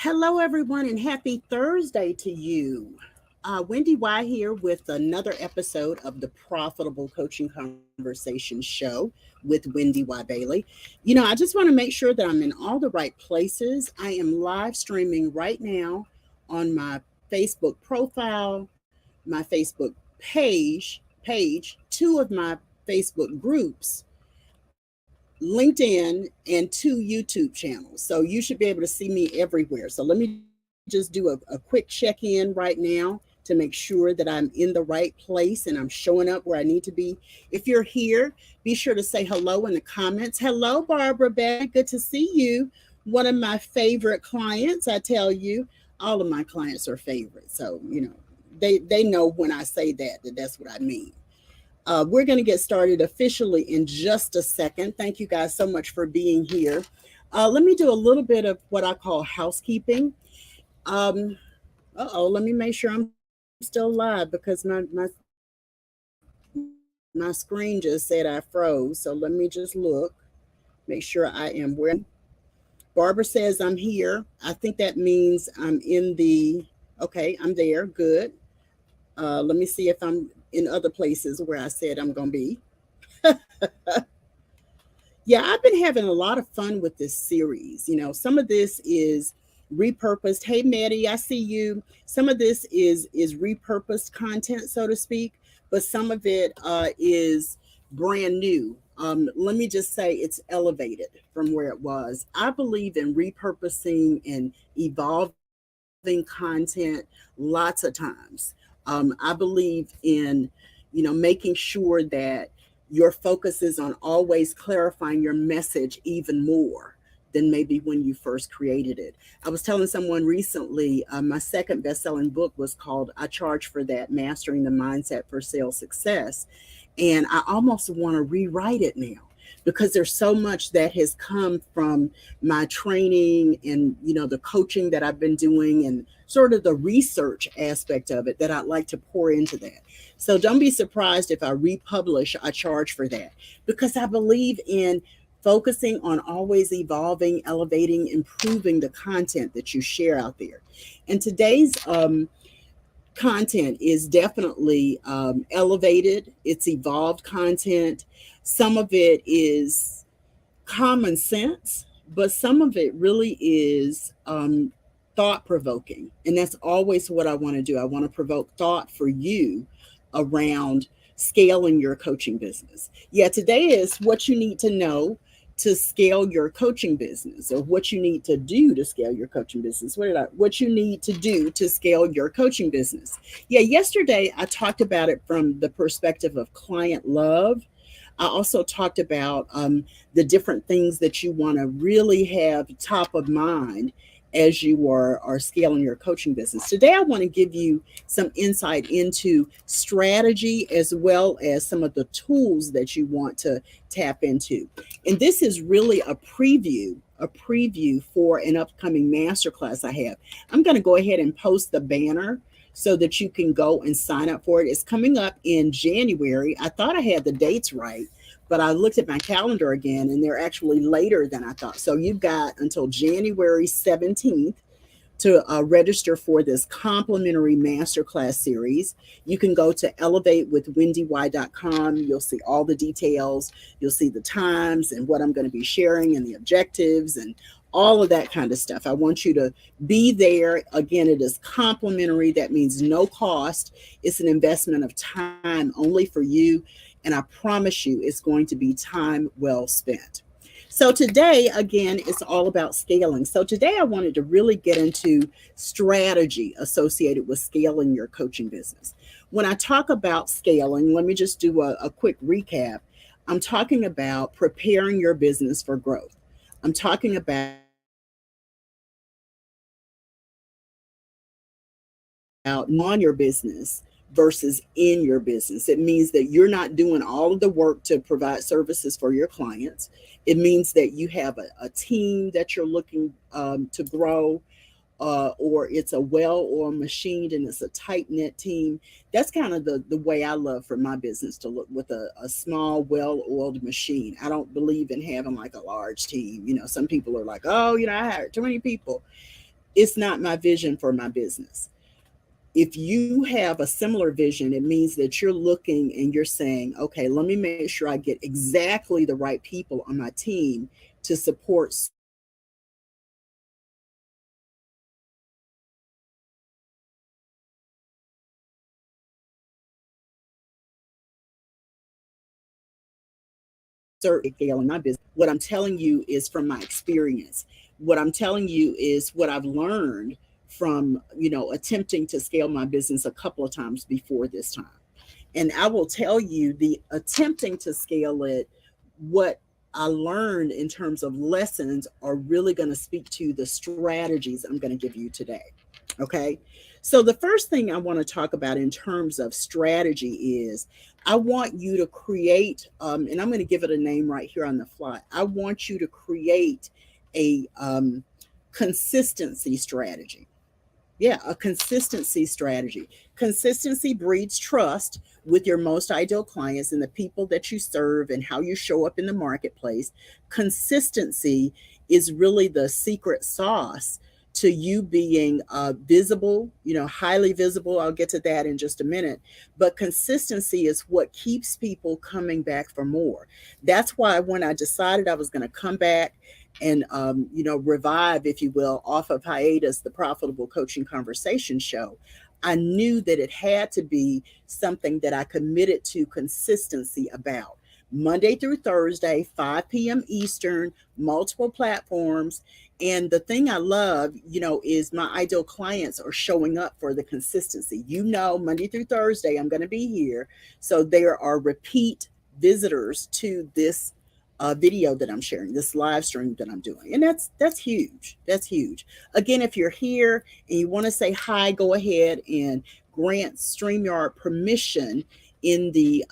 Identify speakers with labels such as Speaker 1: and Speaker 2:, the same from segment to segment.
Speaker 1: Hello, everyone, and happy Thursday to you. Wendy Y here with another episode of the Profitable Coaching Conversation Show with Wendy Y Bailey. I just want to make sure that I'm in all the right places. I am live streaming right now on my Facebook profile, my Facebook page, two of my Facebook groups, LinkedIn, and two YouTube channels. So you should be able to see me everywhere. So let me just do a quick check in right now to make sure that I'm in the right place and I'm showing up where I need to be. If you're here, be sure to say hello in the comments. Hello, Barbara Beck. Good to see you. One of my favorite clients, I tell you, all of my clients are favorites. So, they know when I say that that's what I mean. We're going to get started officially in just a second. Thank you guys so much for being here. Let me do a little bit of what I call housekeeping. Um, let me make sure I'm still live because my screen just said I froze. So let me just look, make sure I am where. Barbara says I'm here. I think that means I'm in the. Okay, I'm there. Good. Let me see if I'm in other places where I said I'm going to be. Yeah, I've been having a lot of fun with this series. Some of this is repurposed. Hey, Maddie, I see you. Some of this is repurposed content, so to speak, but some of it is brand new. Let me just say it's elevated from where it was. I believe in repurposing and evolving content lots of times. I believe in, making sure that your focus is on always clarifying your message even more than maybe when you first created it. I was telling someone recently, my second best-selling book was called I Charge for That, Mastering the Mindset for Sales Success. And I almost want to rewrite it now because there's so much that has come from my training and the coaching that I've been doing and sort of the research aspect of it that I'd like to pour into that. So don't be surprised if I republish I Charge for That, because I believe in focusing on always evolving, elevating, improving the content that you share out there. And today's content is definitely elevated, it's evolved content. Some of it is common sense, but some of it really is thought provoking. And that's always what I want to do. I want to provoke thought for you around scaling your coaching business. Yeah, today is what you need to know to scale your coaching business, or what you need to do to scale your coaching business. What you need to do to scale your coaching business. Yeah, yesterday I talked about it from the perspective of client love. I also talked about the different things that you want to really have top of mind as you are scaling your coaching business. Today, I want to give you some insight into strategy as well as some of the tools that you want to tap into. And this is really a preview for an upcoming masterclass I have. I'm going to go ahead and post the banner so that you can go and sign up for it. It's coming up in January. I thought I had the dates right, but I looked at my calendar again and they're actually later than I thought. So you've got until January 17th to register for this complimentary masterclass series. You can go to elevatewithwendy.com. You'll see all the details. You'll see the times and what I'm going to be sharing and the objectives and all of that kind of stuff. I want you to be there. Again, it is complimentary. That means no cost. It's an investment of time only for you. And I promise you, it's going to be time well spent. So today, again, it's all about scaling. So today I wanted to really get into strategy associated with scaling your coaching business. When I talk about scaling, let me just do a quick recap. I'm talking about preparing your business for growth. I'm talking about on your business versus in your business. It means that you're not doing all of the work to provide services for your clients. It means that you have a team that you're looking to grow, or it's a well-oiled machine and it's a tight-knit team. That's kind of the way I love for my business to look, with a small, well-oiled machine. I don't believe in having like a large team. Some people are like, oh, I hired too many people. It's not my vision for my business. If you have a similar vision, it means that you're looking and you're saying, okay, let me make sure I get exactly the right people on my team to support certain areas of my business. What I'm telling you is from my experience. What I'm telling you is what I've learned from, attempting to scale my business a couple of times before this time. And I will tell you, the attempting to scale it, what I learned in terms of lessons are really going to speak to the strategies I'm going to give you today. Okay. So, the first thing I want to talk about in terms of strategy is I want you to create, and I'm going to give it a name right here on the fly. I want you to create a consistency strategy. Yeah, a consistency strategy. Consistency breeds trust with your most ideal clients and the people that you serve and how you show up in the marketplace. Consistency is really the secret sauce to you being visible, highly visible. I'll get to that in just a minute. But consistency is what keeps people coming back for more. That's why when I decided I was going to come back and revive, if you will, off of hiatus, the Profitable Coaching Conversation show, I knew that it had to be something that I committed to consistency about. Monday through Thursday, 5 p.m. Eastern, multiple platforms. And the thing I love, is my ideal clients are showing up for the consistency. Monday through Thursday, I'm going to be here. So there are repeat visitors to this video that I'm sharing, this live stream that I'm doing. And that's huge. That's huge. Again, if you're here and you want to say hi, go ahead and grant StreamYard permission in the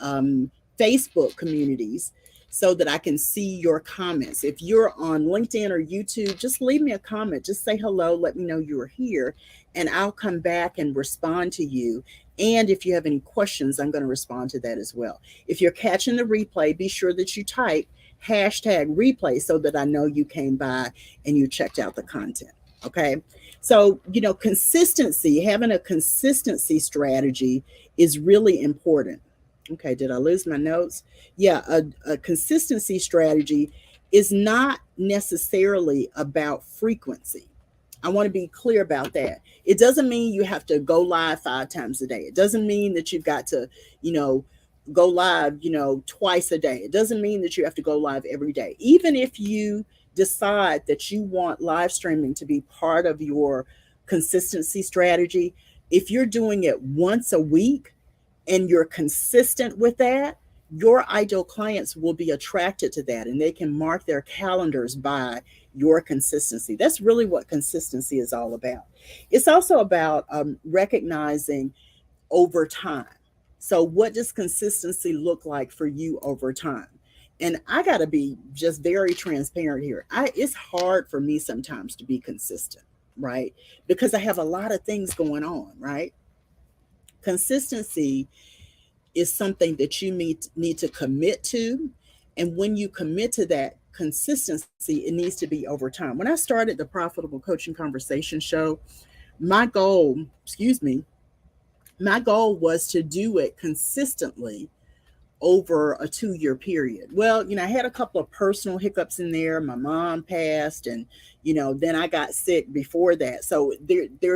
Speaker 1: Facebook communities so that I can see your comments. If you're on LinkedIn or YouTube, just leave me a comment. Just say hello, let me know you're here, and I'll come back and respond to you. And if you have any questions, I'm going to respond to that as well. If you're catching the replay, be sure that you type #replay so that I know you came by and you checked out the content. Okay. So, consistency, having a consistency strategy is really important. Okay. Did I lose my notes? Yeah. A consistency strategy is not necessarily about frequency. I want to be clear about that. It doesn't mean you have to go live 5 times a day. It doesn't mean that you've got to, go live, twice a day. It doesn't mean that you have to go live every day. Even if you decide that you want live streaming to be part of your consistency strategy, if you're doing it once a week and you're consistent with that, your ideal clients will be attracted to that and they can mark their calendars by your consistency. That's really what consistency is all about. It's also about recognizing over time. So, what does consistency look like for you over time? And I got to be just very transparent here. It's hard for me sometimes to be consistent, right? Because I have a lot of things going on, right? Consistency is something that you need to commit to. And when you commit to that consistency, it needs to be over time. When I started the Profitable Coaching Conversation show, my goal, excuse me, my goal was to do it consistently over a 2-year period. Well, I had a couple of personal hiccups in there. My mom passed, and then I got sick before that. So there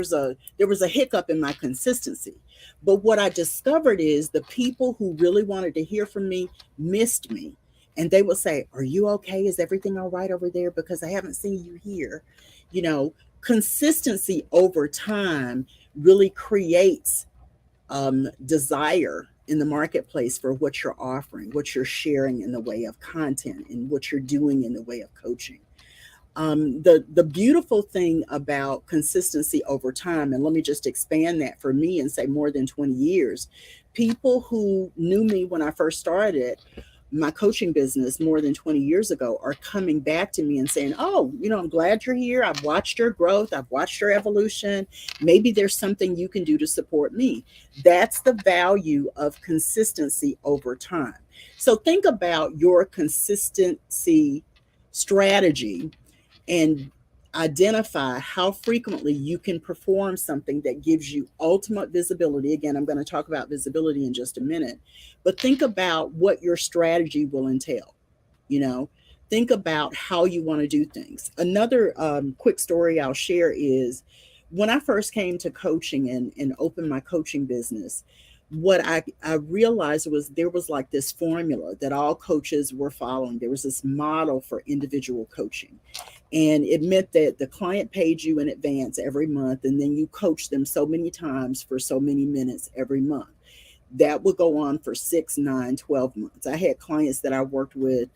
Speaker 1: was a hiccup in my consistency. But what I discovered is the people who really wanted to hear from me missed me. And they would say, "Are you okay? Is everything all right over there? Because I haven't seen you here." Consistency over time really creates desire in the marketplace for what you're offering, what you're sharing in the way of content, and what you're doing in the way of coaching. The beautiful thing about consistency over time, and let me just expand that for me and say more than 20 years, people who knew me when I first started my coaching business more than 20 years ago are coming back to me and saying, "Oh, I'm glad you're here. I've watched your growth. I've watched your evolution. Maybe there's something you can do to support me." That's the value of consistency over time. So think about your consistency strategy, and identify how frequently you can perform something that gives you ultimate visibility. Again, I'm going to talk about visibility in just a minute, but think about what your strategy will entail. You know, think about how you want to do things. Another quick story I'll share is when I first came to coaching and opened my coaching business, what I realized was there was like this formula that all coaches were following. There was this model for individual coaching. And it meant that the client paid you in advance every month, and then you coach them so many times for so many minutes every month. That would go on for 6, 9, 12 months. I had clients that I worked with,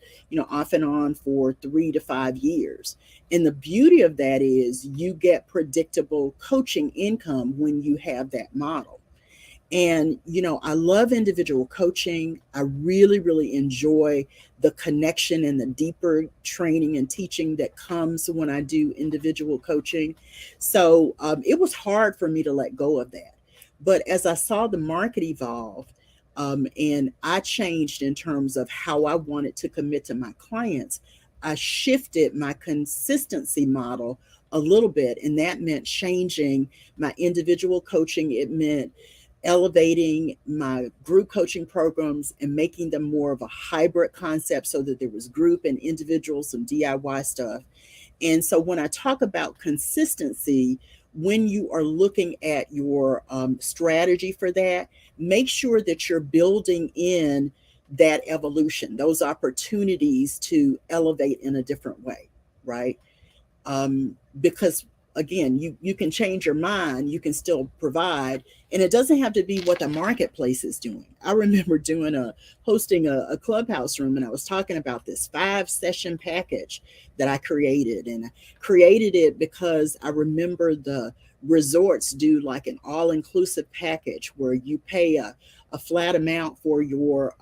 Speaker 1: off and on for 3 to 5 years. And the beauty of that is you get predictable coaching income when you have that model. And, I love individual coaching. I really, really enjoy the connection and the deeper training and teaching that comes when I do individual coaching. So it was hard for me to let go of that. But as I saw the market evolve, and I changed in terms of how I wanted to commit to my clients, I shifted my consistency model a little bit. And that meant changing my individual coaching. It meant elevating my group coaching programs and making them more of a hybrid concept so that there was group and individual, some DIY stuff. And so when I talk about consistency, when you are looking at your strategy for that, make sure that you're building in that evolution, those opportunities to elevate in a different way, right? Because again, you can change your mind, you can still provide, and it doesn't have to be what the marketplace is doing. I remember hosting a clubhouse room, and I was talking about this 5 session package that I created, and I created it because I remember the resorts do like an all-inclusive package where you pay a flat amount for your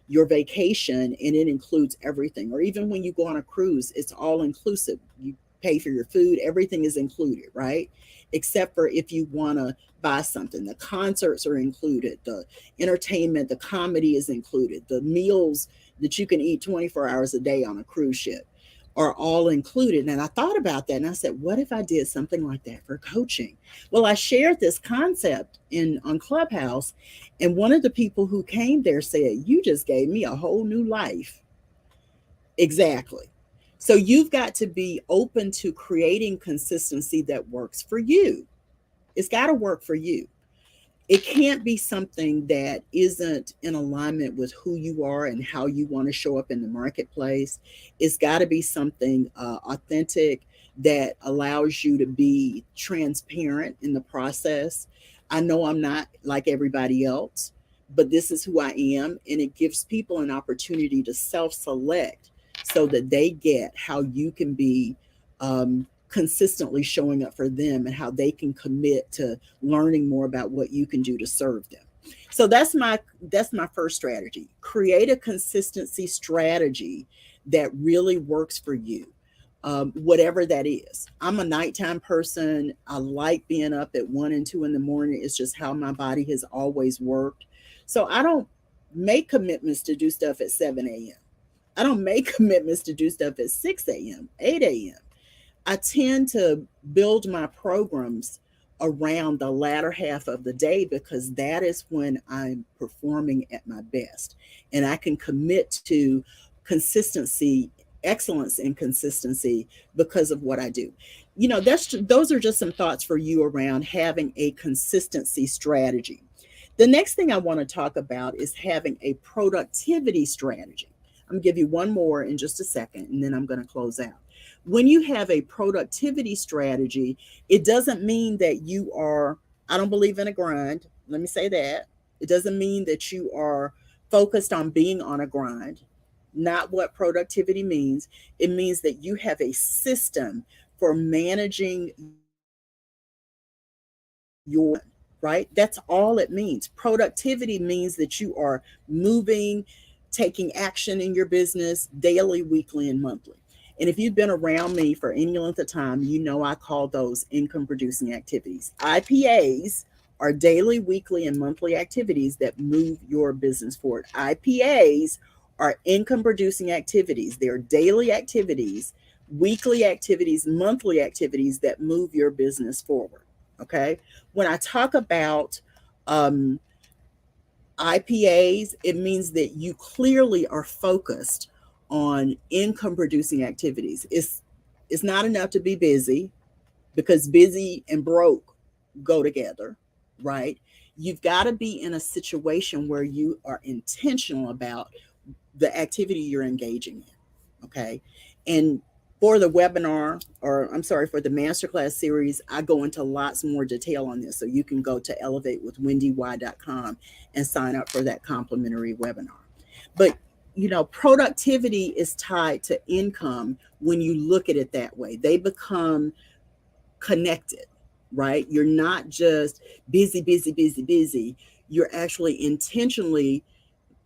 Speaker 1: vacation, and it includes everything. Or even when you go on a cruise, it's all inclusive. You pay for your food, everything is included, right? Except for if you want to buy something. The concerts are included, the entertainment, the comedy is included, the meals that you can eat 24 hours a day on a cruise ship are all included. And I thought about that and I said, what if I did something like that for coaching? Well, I shared this concept on Clubhouse, and one of the people who came there said, you just gave me a whole new life. Exactly. So you've got to be open to creating consistency that works for you. It's got to work for you. It can't be something that isn't in alignment with who you are and how you want to show up in the marketplace. It's got to be something authentic that allows you to be transparent in the process. I know I'm not like everybody else, but this is who I am. And it gives people an opportunity to self select so that they get how you can be consistently showing up for them and how they can commit to learning more about what you can do to serve them. So that's my first strategy. Create a consistency strategy that really works for you. Whatever that is. I'm a nighttime person. I like being up at 1 and 2 in the morning. It's just how my body has always worked. So I don't make commitments to do stuff at 7 a.m. I don't make commitments to do stuff at 6 a.m., 8 a.m. I tend to build my programs around the latter half of the day because that is when I'm performing at my best. And I can commit to consistency, excellence in consistency because of what I do. Those are just some thoughts for you around having a consistency strategy. The next thing I want to talk about is having a productivity strategy. I'm going to give you one more in just a second, and then I'm going to close out. When you have a productivity strategy, it doesn't mean that I don't believe in a grind. Let me say that. It doesn't mean that you are focused on being on a grind. Not what productivity means. It means that you have a system for managing your, right? That's all it means. Productivity means that you are moving, taking action in your business daily, weekly, and monthly. And if you've been around me for any length of time, you know I call those income producing activities. IPAs are daily, weekly, and monthly activities that move your business forward. IPAs are income producing activities. They're daily activities weekly activities, monthly activities that move your business forward. Okay. When I talk about um, IPAs, it means that you clearly are focused on income producing activities. It's not enough to be busy, because busy and broke go together, right? You've got to be in a situation where you are intentional about the activity you're engaging in, okay? And for the webinar, or I'm sorry, for the masterclass series, I go into lots more detail on this. So you can go to elevatewithwendy.com and sign up for that complimentary webinar. But productivity is tied to income when you look at it that way. They become connected, right? You're not just busy, busy, busy, busy. You're actually intentionally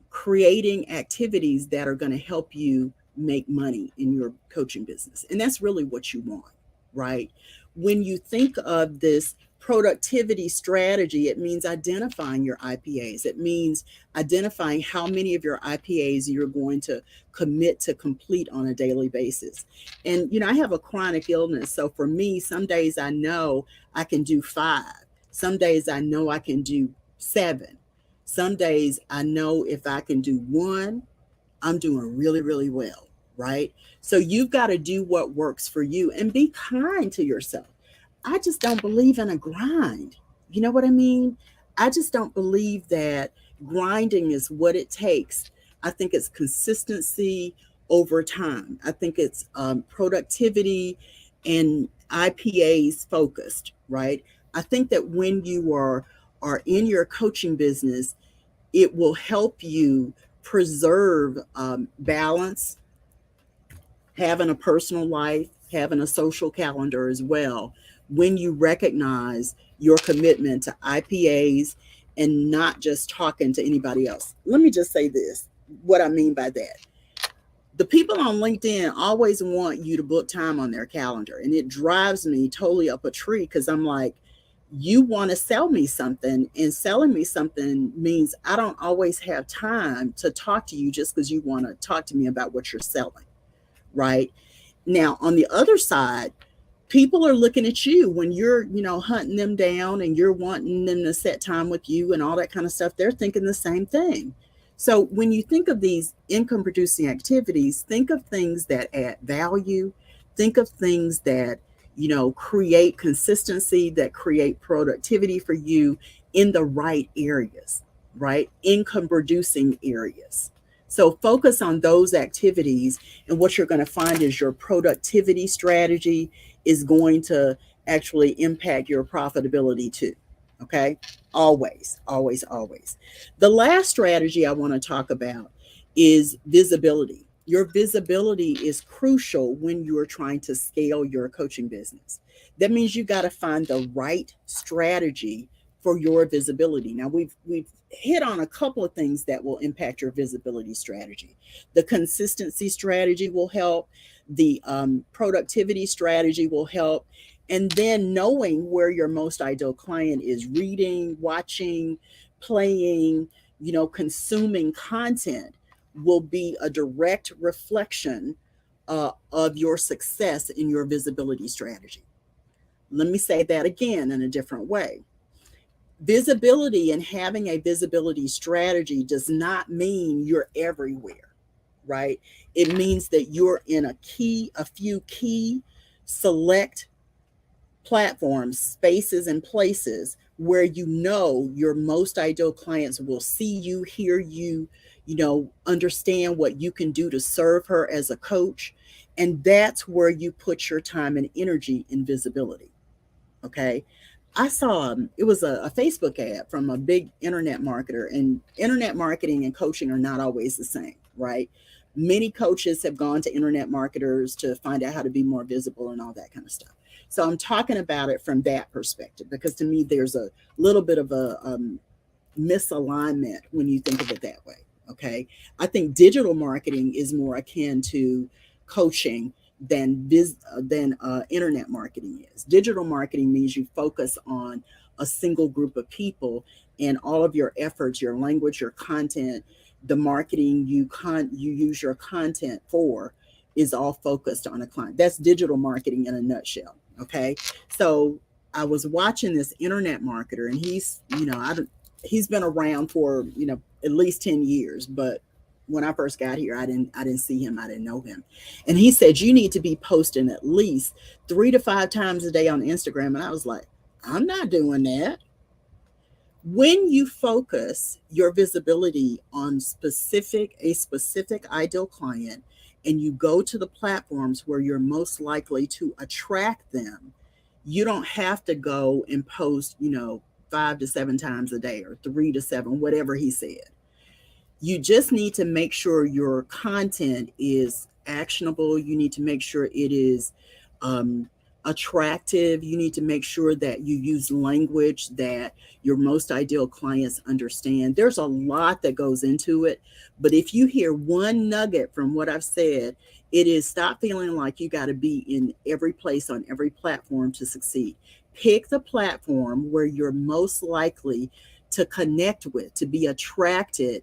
Speaker 1: creating activities that are going to help you make money in your coaching business. And that's really what you want, right? When you think of this productivity strategy, it means identifying your IPAs. It means identifying how many of your IPAs you're going to commit to complete on a daily basis. And, I have a chronic illness. So for me, some days I know I can do 5. Some days I know I can do 7. Some days I know if I can do 1, I'm doing really, really well, right? So you've got to do what works for you and be kind to yourself. I just don't believe in a grind. You know what I mean? I just don't believe that grinding is what it takes. I think it's consistency over time. I think it's productivity and IPAs focused, right? I think that when you are in your coaching business, it will help you preserve balance, having a personal life, having a social calendar as well, when you recognize your commitment to IPAs and not just talking to anybody else. Let me just say this, what I mean by that. The people on LinkedIn always want you to book time on their calendar. And it drives me totally up a tree, because I'm like, you want to sell me something, and selling me something means I don't always have time to talk to you just because you want to talk to me about what you're selling, right? Now, on the other side, people are looking at you when you're, hunting them down and you're wanting them to set time with you and all that kind of stuff. They're thinking the same thing. So when you think of these income producing activities, think of things that add value, think of things that, create consistency, that create productivity for you in the right areas, right? Income producing areas. So focus on those activities, and what you're going to find is your productivity strategy is going to actually impact your profitability too. Okay. Always, always, always. The last strategy I want to talk about is visibility. Your visibility is crucial when you're trying to scale your coaching business. That means you got to find the right strategy for your visibility. Now we've hit on a couple of things that will impact your visibility strategy. The consistency strategy will help. The productivity strategy will help. And then knowing where your most ideal client is reading, watching, playing, consuming content will be a direct reflection of your success in your visibility strategy. Let me say that again in a different way. Visibility and having a visibility strategy does not mean you're everywhere, right? It means that you're in a few key select platforms, spaces, and places where your most ideal clients will see you, hear you, understand what you can do to serve her as a coach. And that's where you put your time and energy in visibility. Okay. I saw it was a Facebook ad from a big internet marketer, and internet marketing and coaching are not always the same, right? Many coaches have gone to internet marketers to find out how to be more visible and all that kind of stuff. So I'm talking about it from that perspective, because to me, there's a little bit of a misalignment when you think of it that way. Okay. I think digital marketing is more akin to coaching than internet marketing is. Digital marketing means you focus on a single group of people, and all of your efforts, your language, your content, the marketing you use your content for is all focused on a client. That's digital marketing in a nutshell. Okay. So I was watching this internet marketer, and he's been around for, at least 10 years, but when I first got here, I didn't see him. I didn't know him. And he said, you need to be posting at least 3 to 5 times a day on Instagram. And I was like, I'm not doing that. When you focus your visibility on a specific ideal client, and you go to the platforms where you're most likely to attract them, you don't have to go and post, 5 to 7 times a day, or 3 to 7, whatever he said. You just need to make sure your content is actionable. You need to make sure it is um, attractive. You need to make sure that you use language that your most ideal clients understand. There's a lot that goes into it. But if you hear one nugget from what I've said, it is stop feeling like you got to be in every place on every platform to succeed. Pick the platform where you're most likely to connect with, to be attracted,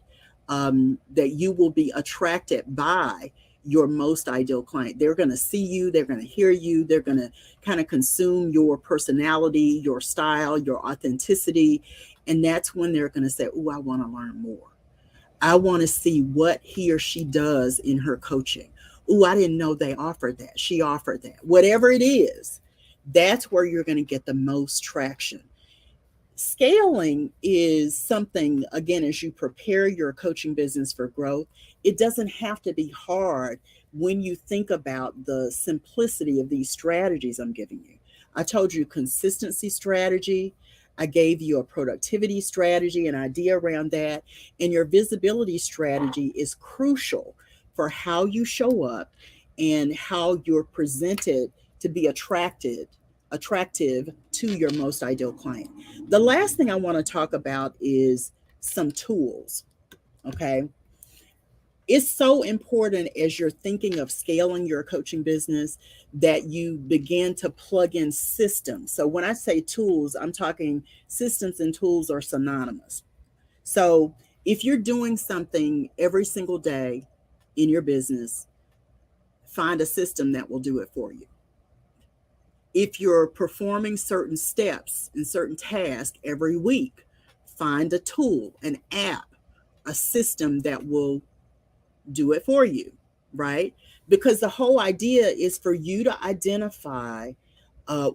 Speaker 1: that you will be attracted by your most ideal client. They're going to see you, they're going to hear you, they're going to kind of consume your personality, your style, your authenticity. And that's when they're going to say, oh, I want to learn more. I want to see what he or she does in her coaching. Oh, I didn't know they offered that. She offered that. Whatever it is, that's where you're going to get the most traction. Scaling is something, again, as you prepare your coaching business for growth, it doesn't have to be hard when you think about the simplicity of these strategies I'm giving you. I told you consistency strategy. I gave you a productivity strategy, an idea around that. And your visibility strategy is crucial for how you show up and how you're presented to be attractive to your most ideal client. The last thing I want to talk about is some tools. Okay. It's so important as you're thinking of scaling your coaching business that you begin to plug in systems. So when I say tools, I'm talking systems and tools are synonymous. So if you're doing something every single day in your business, find a system that will do it for you. If you're performing certain steps and certain tasks every week, find a tool, an app, a system that will do it for you, right? Because the whole idea is for you to identify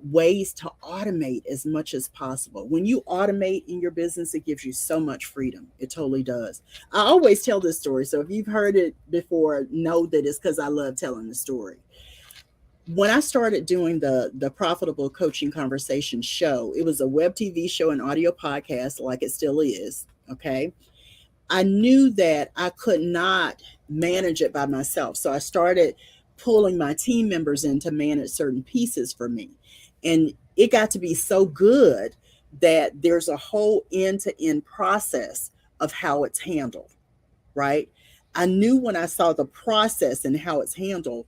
Speaker 1: ways to automate as much as possible. When you automate in your business, it gives you so much freedom. It totally does. I always tell this story. So if you've heard it before, know that it's because I love telling the story. When I started doing the Profitable Coaching Conversation show, it was a web TV show and audio podcast, like it still is. Okay. I knew that I could not manage it by myself. So I started pulling my team members in to manage certain pieces for me. And it got to be so good that there's a whole end to end process of how it's handled, right? I knew when I saw the process and how it's handled,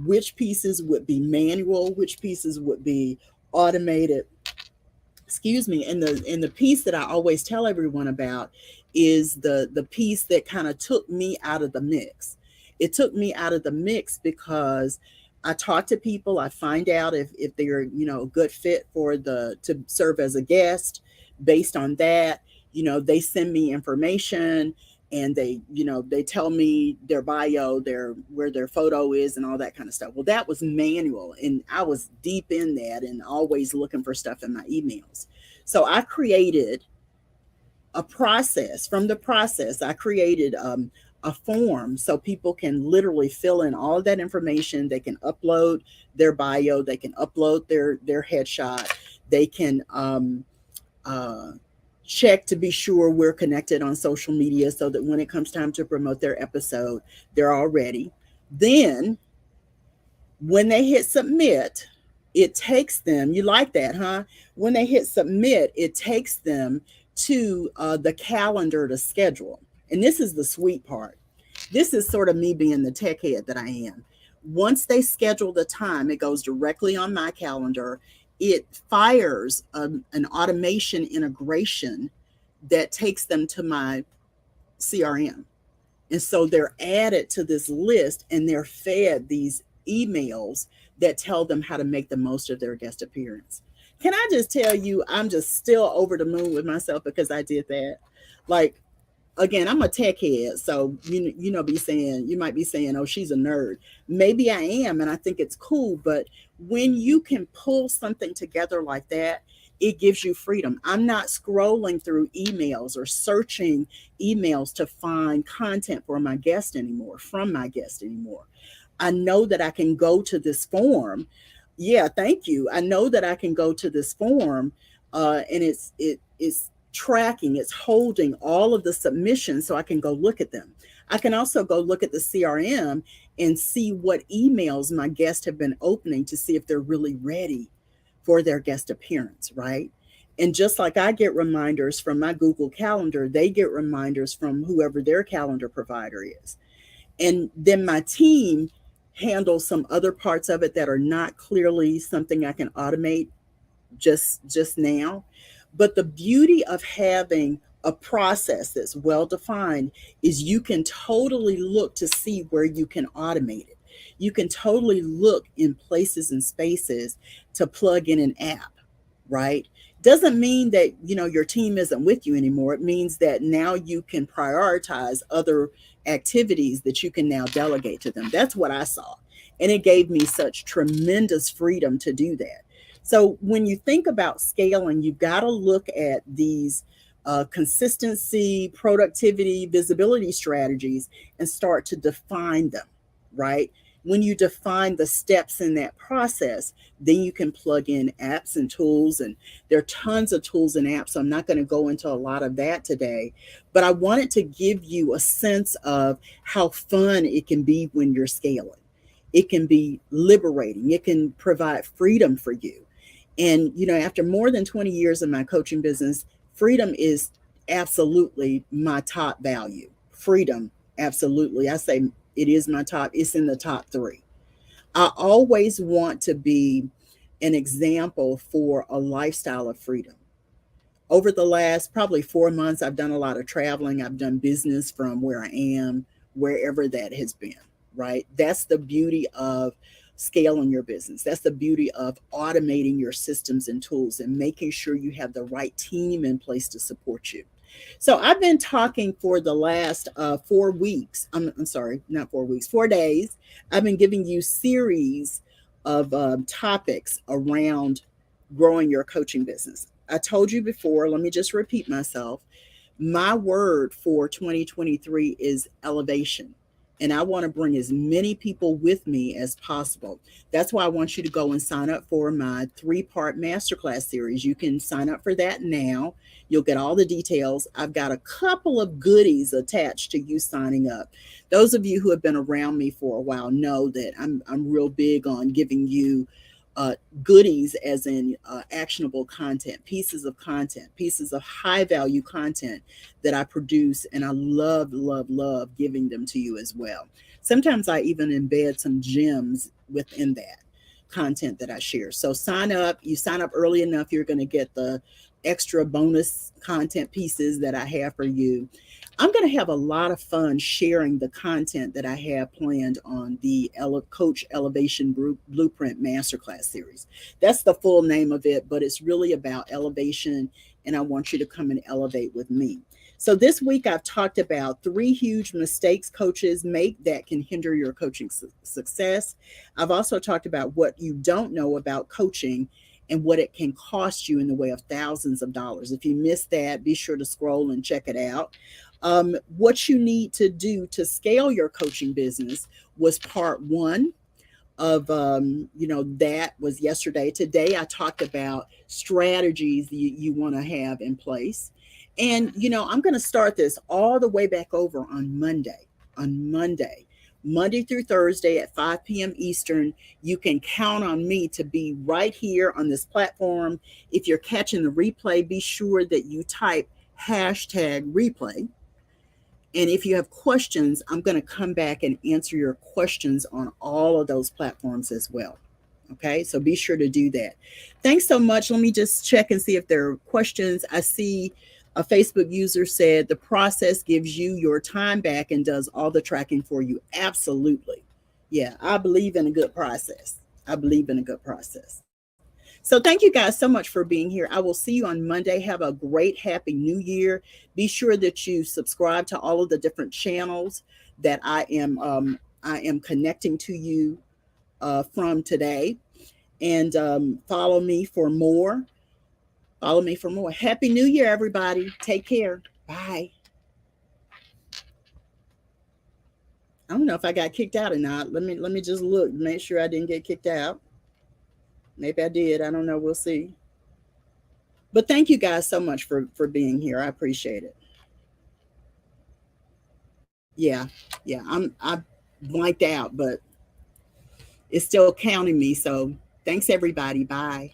Speaker 1: which pieces would be manual, which pieces would be automated. Excuse me. And the piece that I always tell everyone about is the piece that kind of took me out of the mix. It took me out of the mix because I talk to people, I find out if they're, a good fit to serve as a guest. Based on that, they send me information, and they tell me their bio, where their photo is and all that kind of stuff. Well, that was manual, and I was deep in that and always looking for stuff in my emails. So I created a process. From the process, I created a form so people can literally fill in all of that information. They can upload their bio, they can upload their headshot, they can check to be sure we're connected on social media so that when it comes time to promote their episode, they're all ready. Then when they hit submit, it takes them, you like that, huh? When they hit submit, it takes them to the calendar to schedule. And this is the sweet part. This is sort of me being the tech head that I am. Once they schedule the time, it goes directly on my calendar. It fires an automation integration that takes them to my CRM. And so they're added to this list and they're fed these emails that tell them how to make the most of their guest appearance. Can I just tell you, I'm just still over the moon with myself because I did that. Like, again, I'm a tech head, so you might be saying, "Oh, she's a nerd." Maybe I am, and I think it's cool. But when you can pull something together like that, it gives you freedom. I'm not scrolling through emails or searching emails to find content for my guest anymore, from my guest anymore. I know that I can go to this form. Yeah, thank you. I know that I can go to this form, and it's tracking, it's holding all of the submissions, so I can go look at them. I can also go look at the CRM and see what emails my guests have been opening to see if they're really ready for their guest appearance, right? And just like I get reminders from my Google Calendar, they get reminders from whoever their calendar provider is. And then my team handles some other parts of it that are not clearly something I can automate just now. But the beauty of having a process that's well defined is you can totally look to see where you can automate it. You can totally look in places and spaces to plug in an app, right? Doesn't mean that your team isn't with you anymore. It means that now you can prioritize other activities that you can now delegate to them. That's what I saw. And it gave me such tremendous freedom to do that. So when you think about scaling, you've got to look at these consistency, productivity, visibility strategies and start to define them, right? When you define the steps in that process, then you can plug in apps and tools. And there are tons of tools and apps. So I'm not going to go into a lot of that today, but I wanted to give you a sense of how fun it can be when you're scaling. It can be liberating. It can provide freedom for you. And, after more than 20 years in my coaching business, freedom is absolutely my top value. Freedom, absolutely. I say it is my top, it's in the top three. I always want to be an example for a lifestyle of freedom. Over the last probably 4 months, I've done a lot of traveling. I've done business from where I am, wherever that has been, right? That's the beauty of scaling your business. That's the beauty of automating your systems and tools and making sure you have the right team in place to support you. So I've been talking for the last 4 weeks. I'm sorry, not 4 weeks, 4 days. I've been giving you series of topics around growing your coaching business. I told you before, let me just repeat myself. My word for 2023 is elevation. And I want to bring as many people with me as possible. That's why I want you to go and sign up for my 3-part masterclass series. You can sign up for that now. You'll get all the details. I've got a couple of goodies attached to you signing up. Those of you who have been around me for a while know that I'm real big on giving you uh, goodies, as in actionable content, pieces of high value content that I produce. And I love, love, love giving them to you as well. Sometimes I even embed some gems within that content that I share. So sign up. You sign up early enough, you're going to get the extra bonus content pieces that I have for you. I'm going to have a lot of fun sharing the content that I have planned on the Coach Elevation Blueprint Masterclass series. That's the full name of it, but it's really about elevation, and I want you to come and elevate with me. So this week I've talked about 3 huge mistakes coaches make that can hinder your coaching success. I've also talked about what you don't know about coaching and what it can cost you in the way of thousands of dollars. If you missed that, be sure to scroll and check it out. What you need to do to scale your coaching business was part 1 of that was yesterday. Today I talked about strategies you want to have in place. And I'm going to start this all the way back over on Monday through Thursday at 5 p.m. Eastern. You can count on me to be right here on this platform. If you're catching the replay, be sure that you type #replay. And if you have questions, I'm going to come back and answer your questions on all of those platforms as well. Okay, so be sure to do that. Thanks so much. Let me just check and see if there are questions. I see A Facebook user said the process gives you your time back and does all the tracking for you. Absolutely. Yeah, I believe in a good process. I believe in a good process. So thank you guys so much for being here. I will see you on Monday. Have a great, happy new year. Be sure that you subscribe to all of the different channels that I am connecting to you from today, and follow me for more. Follow me for more. Happy New Year, everybody. Take care. Bye. I don't know if I got kicked out or not. Let me just look, make sure I didn't get kicked out. Maybe I did. I don't know. We'll see. But thank you guys so much for being here. I appreciate it. Yeah, yeah. I blanked out, but it's still counting me. So thanks everybody. Bye.